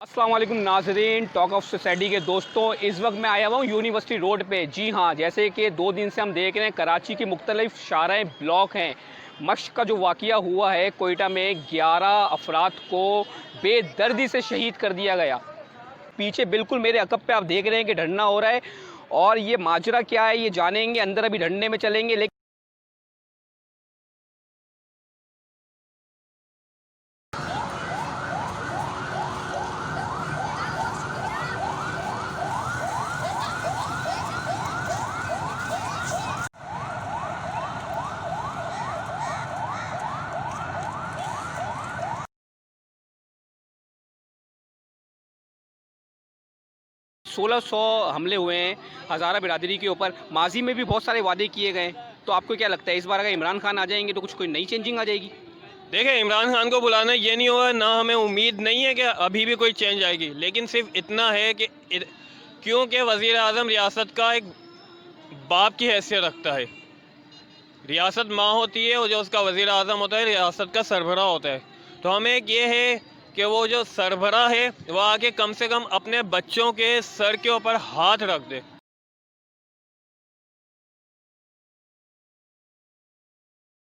अस्सलाम वालेकुम नाजरीन, टॉक ऑफ सोसाइटी के दोस्तों, इस वक्त मैं आया हुआ हूँ यूनिवर्सिटी रोड पे। जी हाँ, जैसे कि 2 दिन से हम देख रहे हैं कराची की मुख्तलिफ शाराएँ ब्लॉक हैं। मश्क का जो वाक़या हुआ है कोयटा में, 11 अफराद को बेदर्दी से शहीद कर दिया गया। पीछे बिल्कुल मेरे अकब पे आप देख रहे हैं कि धरना हो रहा है और ये माजरा क्या है ये जानेंगे, अंदर अभी धरने में चलेंगे। लेकिन 1600 हमले हुए हैं हज़ारा बिरादरी के ऊपर। माजी में भी बहुत सारे वादे किए गए। तो आपको क्या लगता है इस बार अगर इमरान खान आ जाएंगे तो कुछ कोई नई चेंजिंग आ जाएगी? देखिए, इमरान खान को बुलाना ये नहीं होगा, ना हमें उम्मीद नहीं है कि अभी भी कोई चेंज आएगी, लेकिन सिर्फ इतना है कि क्योंकि वज़ीर आज़म रियासत का एक बाप की हैसियत रखता है। रियासत माँ होती है और जो उसका वज़ीर आज़म होता है रियासत का सरबराह होता है। तो हमें एक ये है कि वो जो सरबराह है वो आके कम से कम अपने बच्चों के सर के ऊपर हाथ रख दे।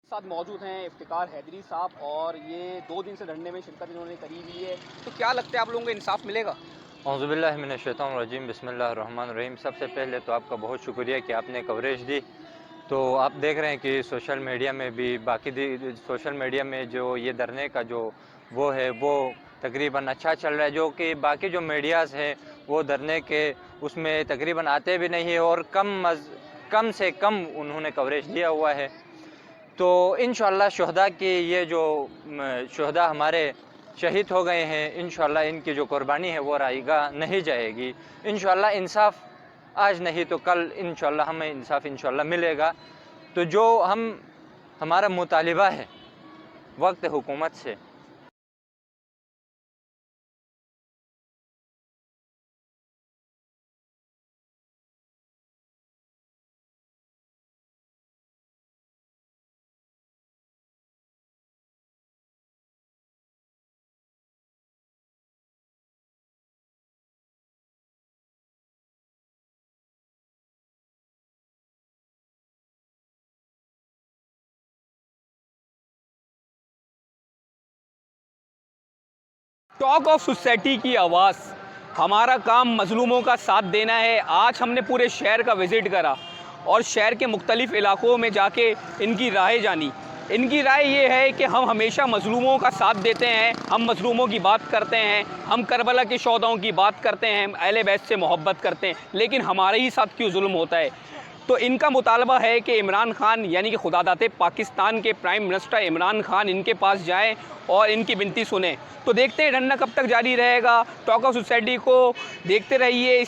साथ मौजूद हैं इफ्तिकार हैदरी साहब और ये 2 दिन से धरने में शिरकत इन्होंने करी हुई है। तो क्या लगता है आप लोगों को इंसाफ मिलेगा? औज़ुबिल्लाहि मिनश्शैतानिर्रजीम बिस्मिल्लाहिर्रहमानिर्रहीम। सबसे पहले तो आपका बहुत शुक्रिया कि आपने कवरेज दी। तो आप देख रहे हैं कि सोशल मीडिया में भी सोशल मीडिया में जो ये धरने का जो वो है वो तकरीबन अच्छा चल रहा है, जो कि बाकी जो मीडियाज़ हैं वो धरने के उसमें तकरीबन आते भी नहीं है और कम से कम उन्होंने कवरेज दिया हुआ है। तो इंशाअल्लाह शुहदा की ये जो शुहदा हमारे शहीद हो गए हैं, इंशाअल्लाह इनकी जो कुर्बानी है वो राईगाह नहीं जाएगी। इंशाअल्लाह इंसाफ आज नहीं तो कल इंशाअल्लाह हमें इंसाफ इंशाअल्लाह मिलेगा। तो जो हमारा मुतालिबा है वक्त हुकूमत से, टॉक ऑफ सोसाइटी की आवाज़। हमारा काम मज़लूमों का साथ देना है। आज हमने पूरे शहर का विज़िट करा और शहर के मुख्तलिफ़ इलाक़ों में जाके इनकी राय जानी। इनकी राय ये है कि हम हमेशा मज़लूमों का साथ देते हैं, हम मज़लूमों की बात करते हैं, हम करबला के शोहदाओं की बात करते हैं, हम अहले बैत से मोहब्बत करते हैं, लेकिन हमारे ही साथ क्यों जुल्म होता है। तो इनका मुतालबा है कि इमरान खान यानी कि खुदादाते पाकिस्तान के प्राइम मिनिस्टर इमरान खान इनके पास जाएं और इनकी विनती सुने। तो देखते हैं धरना कब तक जारी रहेगा। टॉक ऑफ सोसाइटी को देखते रहिए।